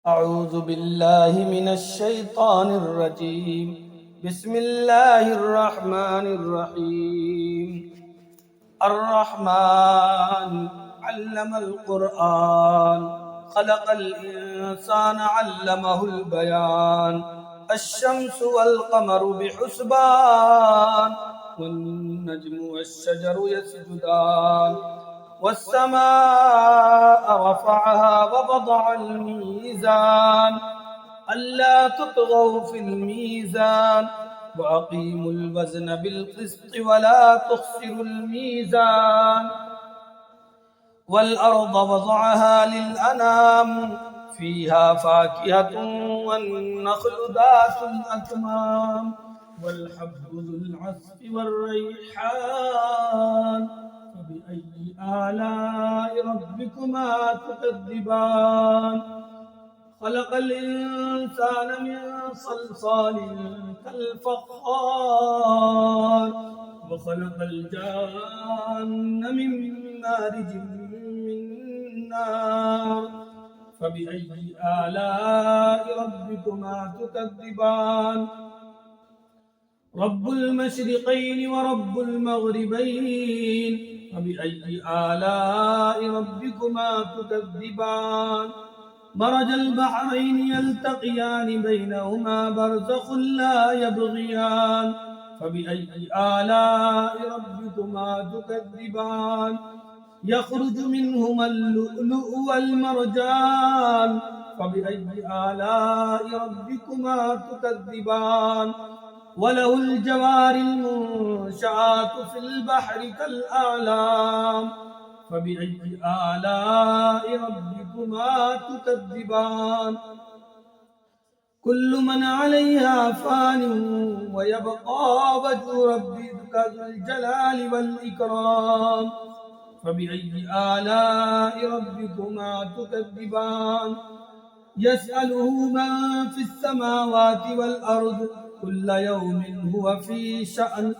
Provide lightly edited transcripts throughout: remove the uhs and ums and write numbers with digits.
أعوذ بالله من الشيطان الرجيم. بسم الله الرحمن الرحيم. الرحمن علم القرآن خلق الإنسان علمه البيان. الشمس والقمر بحسبان والنجم والشجر يسجدان والسماء رفعها ووضع الميزان ألا تطغوا في الميزان وأقيموا الوزن بالقسط ولا تخسروا الميزان والأرض وضعها للأنام فيها فاكهة والنخل ذات الأكمام والحب ذو العصف والريحان فبأي آلاء ربكما تكذبان خلق الإنسان من صلصال كالفخار وخلق الجان من مارج من نار فبأي آلاء ربكما تكذبان رب المشرقين ورب المغربين فبأي آلاء ربكما تكذبان مرج البحرين يلتقيان بينهما برزخ لا يبغيان فبأي آلاء ربكما تكذبان يخرج منهما اللؤلؤ والمرجان فبأي آلاء ربكما تكذبان وله الجوار المنشآت في البحر كالأعلام فبأي آلاء ربكما تكذبان كل من عليها فان ويبقى وجه ربك ذو الجلال والإكرام فبأي آلاء ربكما تكذبان يسأله من في السماوات والأرض كل يوم هو في شأن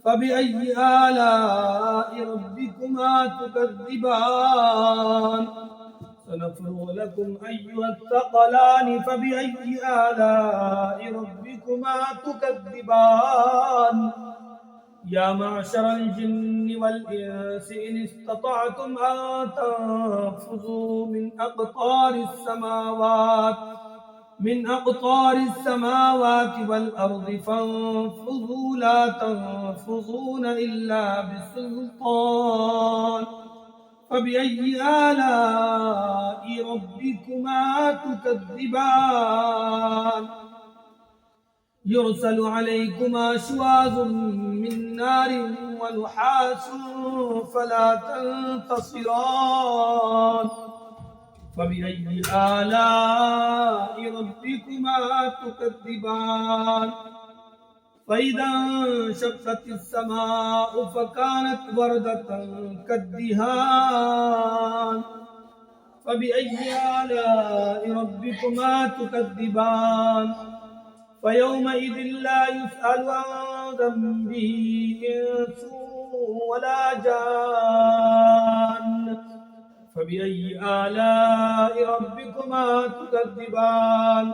فبأي آلاء ربكما تكذبان سنفرغ لكم أيها الثقلان فبأي آلاء ربكما تكذبان يا معشر الجن والإنس إن استطعتم أن تنفذوا من أقطار السماوات والأرض فانفذوا لا تنفذون إلا بسلطان فبأي آلاء ربكما تكذبان يرسل عليكما شواظ من نار ونحاس فلا تنتصران فبأي آلاء ربكما تكذبان فإذا انشقت السماء فكانت وردة كالدهان فبأي آلاء ربكما تكذبان فيومئذ لا يسأل عن ذنبه إنس ولا جان فبأي آلاء ربكما تكذبان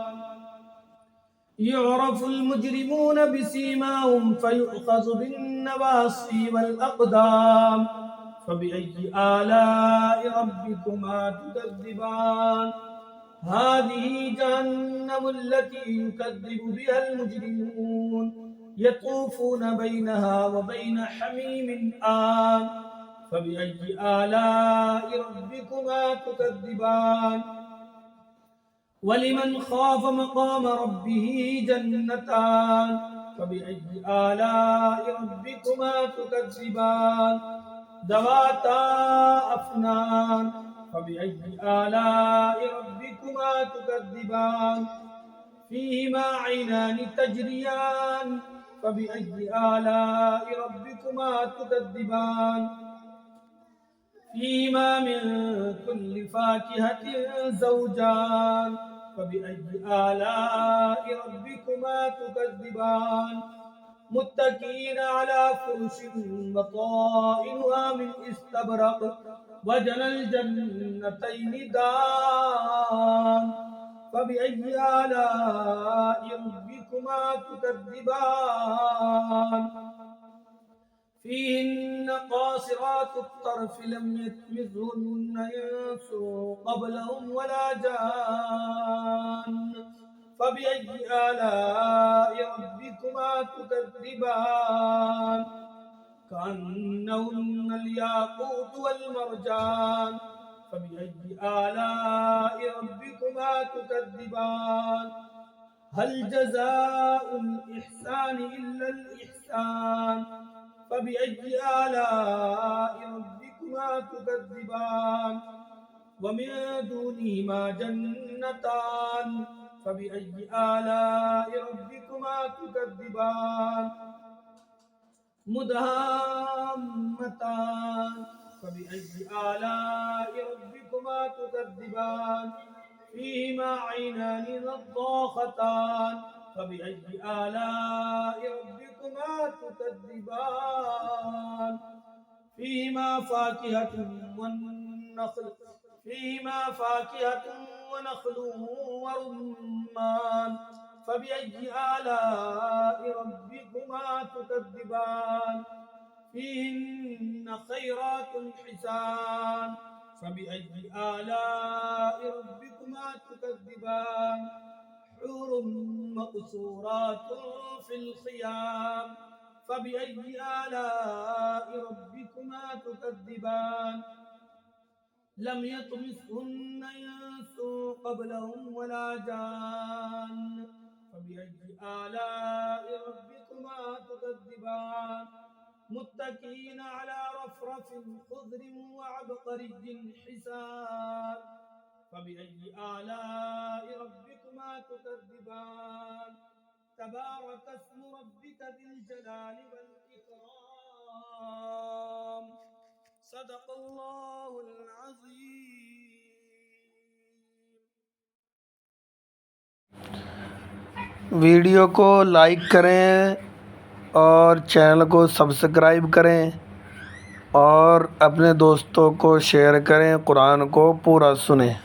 يعرف المجرمون بسيماهم فيؤخذ بالنواصي والأقدام فبأي آلاء ربكما تكذبان هذه جهنم التي يكذب بها المجرمون يطوفون بينها وبين حميم آن فبأي آلاء ربكما تكذبان ولمن خاف مقام ربه جنتان فبأي آلاء ربكما تكذبان ذواتا أفنان فبأي آلاء ربكما تكذبان فيهما عينان تجريان فبأي آلاء ربكما تكذبان فيهما من كل فاكهة زوجان فبأي آلاء ربكما تكذبان متكئين على فرش بطائنها من استبرق وجنى الجنتين دان فبأي آلاء ربكما تكذبان فيهن قاصرات الطرف لم يطمثهن إنس قبلهم ولا جان فبأي آلاء ربكما تكذبان كأنهن الياقوت والمرجان فبأي آلاء ربكما تكذبان هل جزاء الإحسان إلا الإحسان فبأي آلاء ربكما تكذبان ومن دونهما جنتان فبأي آلاء ربكما تكذبان مدهامتان فبأي آلاء ربكما تكذبان فيهما عينان نضاختان فبأي آلاء ربكما تكذبان فيهما فاكهة ونخل ورمان فبأي آلاء ربكما تكذبان فيهن خيرات حسان فبأي آلاء ربكما تكذبان حور مقصورات في الخيام فبأي آلاء ربكما تكذبان لم يطمثهن إنس قبلهم ولا جان فبأي آلاء ربكما تكذبان متكئين على رفرف خضر وعبقري حسان فبأي آلاء ربكما تكذبان تبارك اسم ربك ذي الجلال والإكرام صدق الله العظيم। वीडियो को लाइक करें और चैनल को सब्सक्राइब करें और अपने दोस्तों को शेयर करें, कुरान को पूरा सुनें।